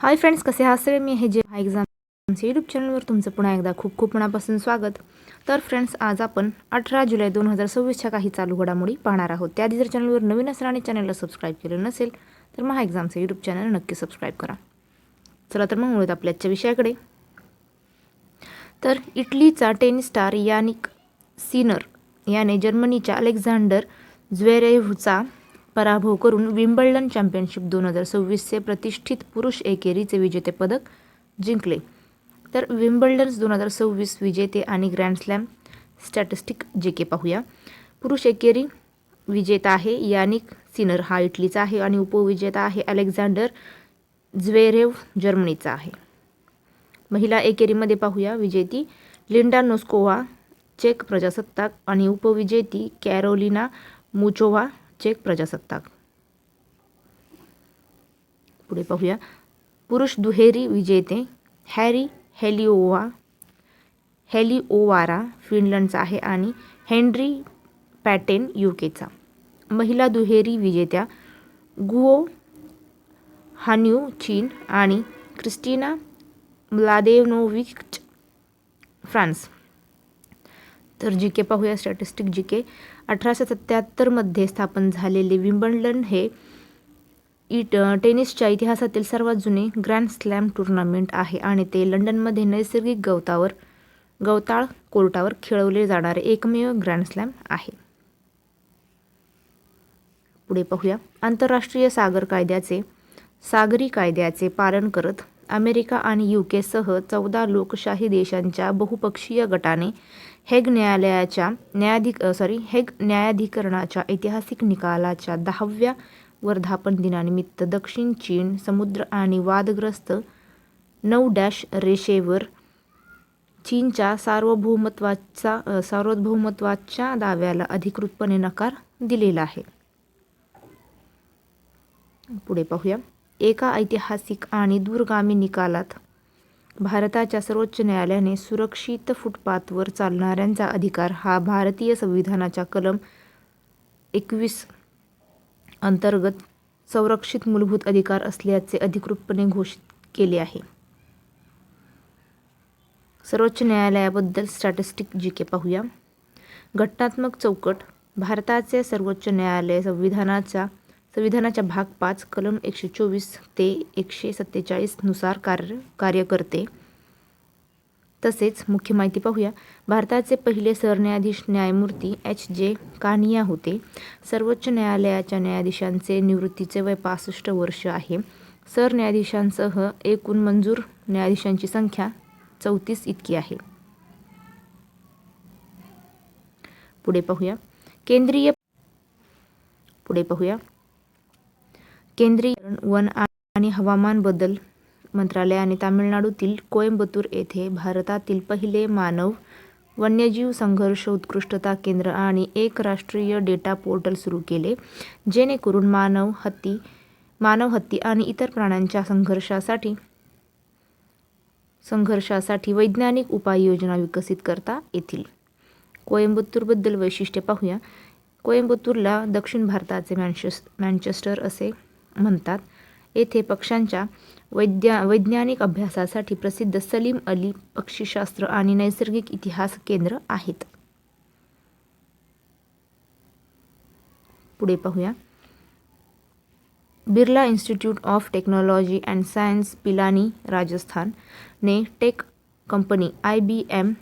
Hi friends, कसे आहात सगळे? मी हे जे एक्झामचे यूट्यूब चॅनलवर तुमचं पुन्हा एकदा खूप खूप मनापासून स्वागत. तर फ्रेंड्स, आज आपण 18 जुलै 2026च्या काही चालू घडामोडी पाहणार आहोत. त्याआधी जर चॅनलवर नवीन असेल आणि चॅनलला सबस्क्राईब केलं नसेल तर महा एक्झामचं यूट्यूब चॅनल नक्की सबस्क्राईब करा. चला तर मग वळूयात आपल्या आजच्या विषयाकडे. तर इटलीचा टेनिस स्टार यानिक सिनर याने जर्मनीच्या अलेक्झांडर ज्वेरेव्हचा पराभव करून विम्बल्डन चॅम्पियनशिप 2026चे प्रतिष्ठित पुरुष एकेरीचे विजेतेपदक जिंकले. तर विम्बल्डन 2026 विजेते आणि ग्रँड स्लॅम स्टॅटिस्टिक JK पाहूया. पुरुष एकेरी विजेता आहे यानिक सिनर, हा इटलीचा आहे, आणि उपविजेता आहे अलेक्झांडर ज्वेरेव्ह, जर्मनीचा आहे. महिला एकेरीमध्ये पाहूया. विजेती लिंडा नोस्कोवा, चेक प्रजासत्ताक, आणि उपविजेती कॅरोलिना मुचोवा, चेक प्रजासत्ताक. पुढे पाहूया. पुरुष दुहेरी विजेते हॅरी हेलिओवारा फिनलंडचा आहे आणि हेनरी पॅटेन UKचा. महिला दुहेरी विजेत्या गुओ हान्यू चीन आणि क्रिस्टिना म्लादेनोविच फ्रान्स. तर JK पाहूया. Statistic JK. 1877 मध्ये स्थापन झालेले विम्बल्डन हे टेनिसच्या इतिहासातील सर्वात जुने ग्रँड स्लॅम टूर्नामेंट आहे आणि ते लंडनमध्ये नैसर्गिक गवताळ कोर्टावर खेळवले जाणारे एकमेव ग्रँड स्लॅम आहे. पुढे पाहूया. आंतरराष्ट्रीय सागरी कायद्याचे पालन करत अमेरिका आणि UK सह 14 लोकशाही देशांच्या बहुपक्षीय गटाने हेग न्यायाधिकरणाच्या ऐतिहासिक निकालाच्या 10व्या वर्धापन दिनानिमित्त दक्षिण चीन समुद्र आणि वादग्रस्त 9 रेषेवर चीनच्या सार्वभौमत्वाच्या दाव्याला अधिकृतपणे नकार दिलेला आहे. पुढे पाहूया. एका ऐतिहासिक आणि दूरगामी निकालात भारताच्या सर्वोच्च न्यायालयाने सुरक्षित फुटपाथवर चालणाऱ्यांचा अधिकार हा भारतीय संविधानाच्या कलम 21 अंतर्गत संरक्षित मूलभूत अधिकार असल्याचे अधिकृतपणे घोषित केले आहे. सर्वोच्च न्यायालयाबद्दल स्टॅटिस्टिक JK पाहूया. घटनात्मक चौकट. भारताचे सर्वोच्च न्यायालय संविधानाच्या भाग 5 कलम 124 ते 147 नुसार कार्य करते. तसेच मुख्य माहिती पाहूया. भारताचे पहिले सरन्यायाधीश न्यायमूर्ती HJ कानिया होते. सर्वोच्च न्यायालयाच्या न्यायाधीशांचे निवृत्तीचे वय 65 वर्ष आहे. सरन्यायाधीशांसह एकूण मंजूर न्यायाधीशांची संख्या 34 इतकी आहे. पुढे पाहूया. केंद्रीय वन आणि हवामान बदल मंत्रालयाने तामिळनाडूतील कोइंबतूर येथे भारतातील पहिले मानव वन्यजीव संघर्ष उत्कृष्टता केंद्र आणि एक राष्ट्रीय डेटा पोर्टल सुरू केले, जेणेकरून मानव, हत्ती आणि इतर प्राण्यांच्या संघर्षासाठी वैज्ञानिक उपाययोजना विकसित करता येतील. कोइंबतूरबद्दल वैशिष्ट्ये पाहूया. कोइंबतूरला दक्षिण भारताचे मँचेस्टर असे म्हणतात. येथे पक्ष्यांच्या वैज्ञानिक अभ्यासासाठी प्रसिद्ध सलीम अली पक्षीशास्त्र आणि नैसर्गिक इतिहास केंद्र आहेत. पुढे पाहूया. Birla institute of technology and science Pilani, Rajasthan ने टेक कंपनी IBM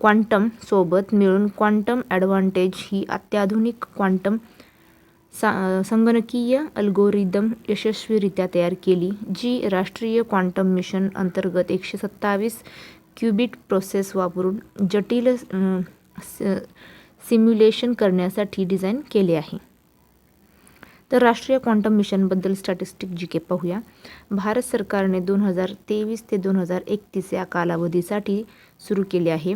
क्वांटम सोबत मिळून क्वांटम ॲडव्हान्टेज ही अत्याधुनिक क्वांटम संगणकीय अल्गोरिदम यशस्वीरित्या तयार केली, जी राष्ट्रीय क्वांटम मिशन अंतर्गत 127 क्यूबिट प्रोसेस वापरून जटिल सिम्युलेशन करण्यासाठी डिझाईन केले आहे. तर राष्ट्रीय क्वांटम मिशनबद्दल स्टॅटिस्टिक JK पाहूया. भारत सरकारने 2023 ते 2031 या कालावधीसाठी सुरू केले आहे.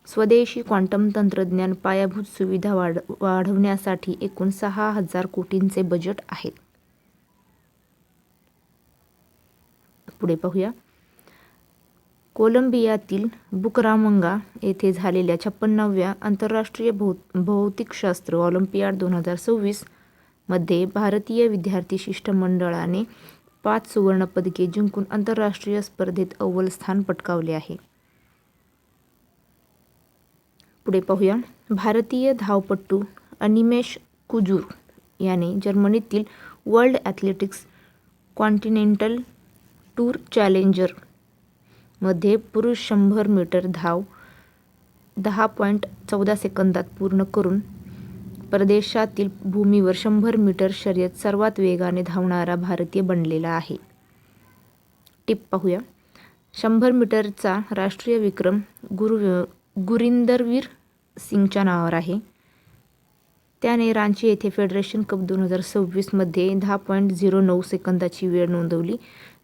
स्वदेशी क्वांटम तंत्रज्ञान पायाभूत सुविधा वाढवण्यासाठी एकूण 6,000 कोटींचे बजेट आहे. पुढे पाहूया. कोलंबियातील बुकरामंगा येथे झालेल्या 56व्या आंतरराष्ट्रीय भौतिकशास्त्र ऑलिम्पियाड 2026 मध्ये भारतीय विद्यार्थी शिष्टमंडळाने 5 सुवर्णपदके जिंकून आंतरराष्ट्रीय स्पर्धेत अव्वल स्थान पटकावले आहे. पुढे पाहूया. भारतीय धावपटू अनिमेश कुजूर याने जर्मनीतील world athletics continental tour challenger मध्ये पुरुष 100 मीटर धाव 10.14 सेकंदात पूर्ण करून परदेशातील भूमीवर 100 मीटर शर्यत सर्वात वेगाने धावणारा भारतीय बनलेला आहे. टिप पाहूया. 100 मीटरचा राष्ट्रीय विक्रम गुरिंदरवीर सिंगच्या नावावर आहे. त्याने रांची येथे फेडरेशन कप 2026 मध्ये 10.09 सेकंदाची वेळ नोंदवली.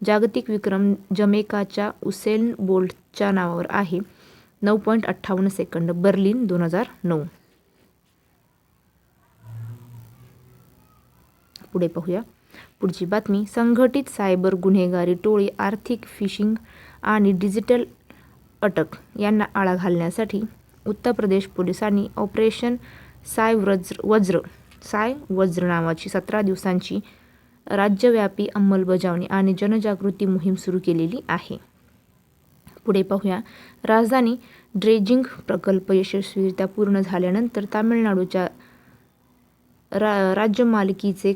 जागतिक विक्रम जमैकाच्या उसेन बोल्टच्या नावावर आहे, 9.58 सेकंद, बर्लिन 2009. पुढे पाहूया. पुढची बातमी. संघटित सायबर गुन्हेगारी टोळी, आर्थिक फिशिंग आणि डिजिटल अटक यांना आळा घालण्यासाठी उत्तर प्रदेश पोलिसांनी ऑपरेशन साय वज्र नावाची 17 दिवसांची राज्यव्यापी अंमलबजावणी आणि जनजागृती मोहीम सुरू केलेली आहे. पुढे पाहूया. राजधानी ड्रेजिंग प्रकल्प यशस्वीरित्या पूर्ण झाल्यानंतर तामिळनाडूच्या राज्य मालकीचे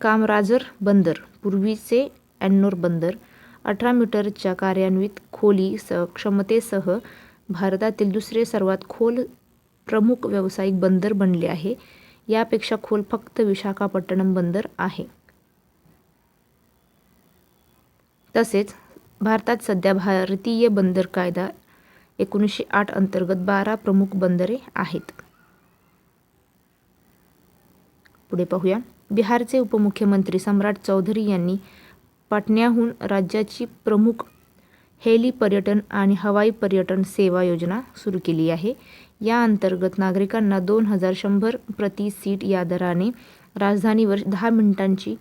कामराजर बंदर, पूर्वीचे एन्नोर बंदर, 18 मीटरच्या कार्यान्वित खोली क्षमतेसह भारतातील दुसरे सर्वात खोल प्रमुख व्यावसायिक बंदर बनले आहे. यापेक्षा खोल फक्त विशाखापट्टणम बंदर आहे. तसेच भारतात सध्या भारतीय बंदर कायदा 1908 अंतर्गत 12 प्रमुख बंदरे आहेत. पुढे पाहूया. बिहारचे उपमुख्यमंत्री सम्राट चौधरी यांनी पाटण्याहून राज्याची प्रमुख हेली पर्यटन आणि हवाई पर्यटन सेवा योजना सुरू केली आहे. या अंतर्गत नागरिकांना 2100 प्रति सीट या दराने राजधानीवर 10 मिनिटांची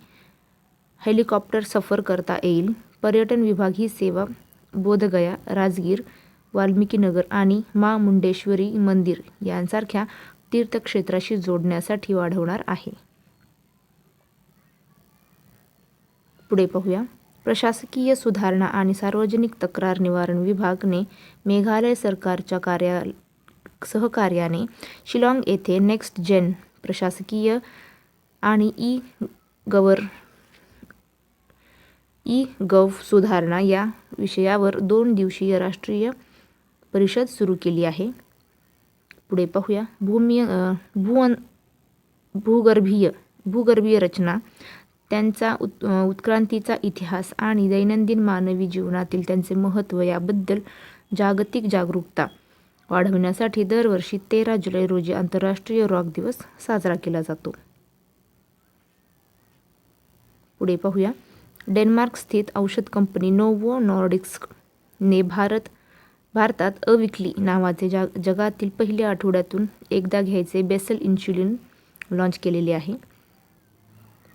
हेलिकॉप्टर सफर करता येईल. पर्यटन विभाग ही सेवा बोधगया, राजगीर, वाल्मिकीनगर आणि मा मुंडेश्वरी मंदिर यांसारख्या तीर्थक्षेत्राशी जोडण्यासाठी वाढवणार आहे. पुढे पाहूया. प्रशासकीय सुधारणा आणि सार्वजनिक तक्रार निवारण विभागने मेघालय सरकारच्या सहकार्याने शिलाँग येथे नेक्स्ट जेन प्रशासकीय आणि ई-गव्ह सुधारणा या विषयावर 2 दिवसीय राष्ट्रीय परिषद सुरू केली आहे. पुढे पाहूया. भूगर्भीय रचना, त्यांचा उत्क्रांतीचा इतिहास आणि दैनंदिन मानवी जीवनातील त्यांचे महत्त्व याबद्दल जागतिक जागरूकता वाढवण्यासाठी दरवर्षी 13 जुलै रोजी आंतरराष्ट्रीय रॉक दिवस साजरा केला जातो. पुढे पाहूया. डेन्मार्क स्थित औषध कंपनी नोव्हो नॉर्डिस्कने भारतात अविक्ली नावाचे जगातील पहिल्या आठवड्यातून एकदा घ्यायचे बेसल इन्शुलिन लॉन्च केलेले आहे.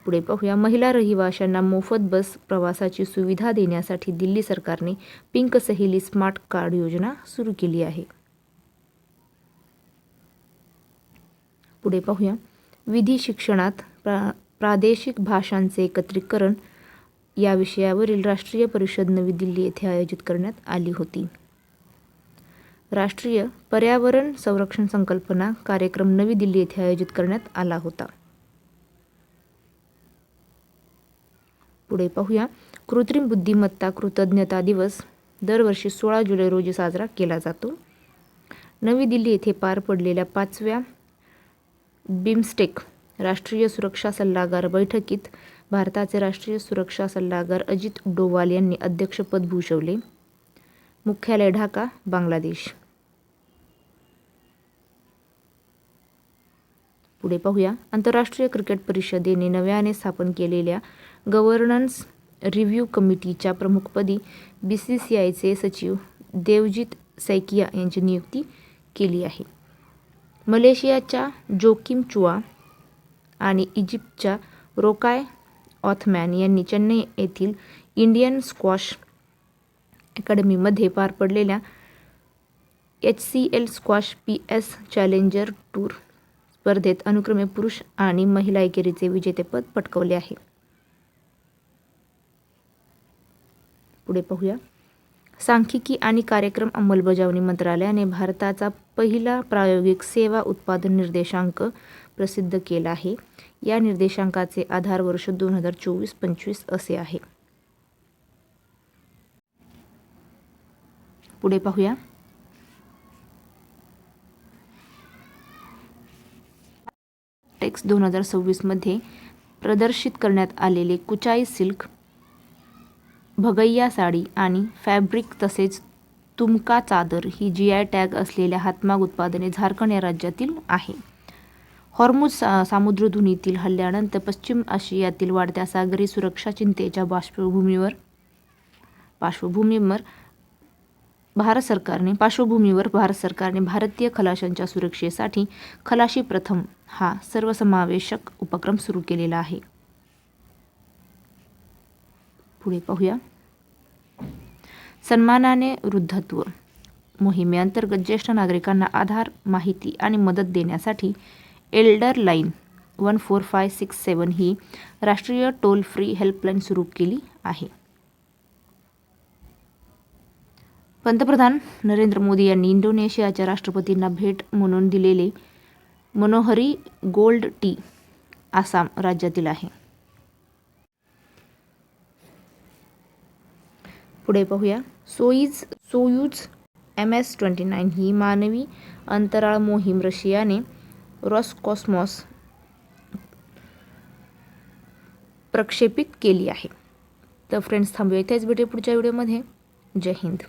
पुढे पाहूया. महिला रहिवाशांना मोफत बस प्रवासाची सुविधा देण्यासाठी दिल्ली सरकारने पिंक सहेली स्मार्ट कार्ड योजना सुरू केली आहे. पुढे पाहूया. विधी शिक्षणात प्रादेशिक भाषांचे एकत्रीकरण या विषयावरील राष्ट्रीय परिषद नवी दिल्ली येथे आयोजित करण्यात आली होती. राष्ट्रीय पर्यावरण संरक्षण संकल्पना कार्यक्रम नवी दिल्ली येथे आयोजित करण्यात आला होता. पुढे पाहूया. कृत्रिम बुद्धिमत्ता कृतज्ञता दिवस दरवर्षी 16 जुलै रोजी साजरा केला जातो. नवी दिल्ली येथे पार पडलेल्या 5व्या बिमस्टेक राष्ट्रीय सुरक्षा सल्लागार बैठकीत भारताचे राष्ट्रीय सुरक्षा सल्लागार अजित डोवाल यांनी अध्यक्षपद भूषवले. मुख्यालय ढाका, बांगलादेश. पुढे पाहूया. आंतरराष्ट्रीय क्रिकेट परिषदेने नव्याने स्थापन केलेल्या गव्हर्नन्स रिव्ह्यू कमिटीच्या प्रमुखपदी BCCIचे सचिव देवजीत सैकिया यांची नियुक्ती केली आहे. मलेशियाच्या जोकिम चुआ आणि इजिप्तच्या रोकाय ऑथमॅन यांनी चेन्नई येथील इंडियन स्क्वॉश अकॅडमीमध्ये पार पडलेल्या HCL squash PS challenger tour स्पर्धेत अनुक्रमे पुरुष आणि महिला एकेरीचे विजेतेपद पटकावले आहे. पुढे पाहूया. सांख्यिकी आणि कार्यक्रम अंमलबजावणी मंत्रालयाने भारताचा पहिला प्रायोगिक सेवा उत्पादन निर्देशांक प्रसिद्ध केला आहे. या निर्देशांकाचे आधार वर्ष 2024-25 असे आहे. पुढे पाहूया. टेक्स 2026 मध्ये प्रदर्शित करण्यात आलेले कुचाई सिल्क, भगैया साडी आणि फॅब्रिक तसेच तुमका चादर ही GI टॅग असलेल्या हातमाग उत्पादने झारखंड या राज्यातील आहे. हॉर्मुझ सामुद्रधुनीतील हल्ल्यानंतर पश्चिम आशियातील वाढत्या सागरी सुरक्षा चिंतेच्या पार्श्वभूमीवर भारत सरकारने भारतीय खलाशांच्या सुरक्षेसाठी खलाशी प्रथम हा सर्वसमावेशक उपक्रम सुरू केलेला आहे. पुढे पाहूया. सन्मानाने वृद्धत्व मोहिमेअंतर्गत ज्येष्ठ नागरिकांना आधार माहिती आणि मदत देण्यासाठी एल्डर लाईन 14567 ही राष्ट्रीय टोल फ्री हेल्पलाईन सुरू केली आहे. पंतप्रधान नरेंद्र मोदी यांनी इंडोनेशियाच्या राष्ट्रपतींना भेट म्हणून दिलेले मनोहरी गोल्ड टी आसाम राज्यातील आहे. पुढे पाहूया. सोयूज MS-29 ही मानवी अंतराळ मोहीम रशियाने रॉसकॉस्मॉस प्रक्षेपित केली आहे. तर फ्रेंड्स, थांबूया इथेच. भेटू पुढच्या व्हिडिओमध्ये. जय हिंद.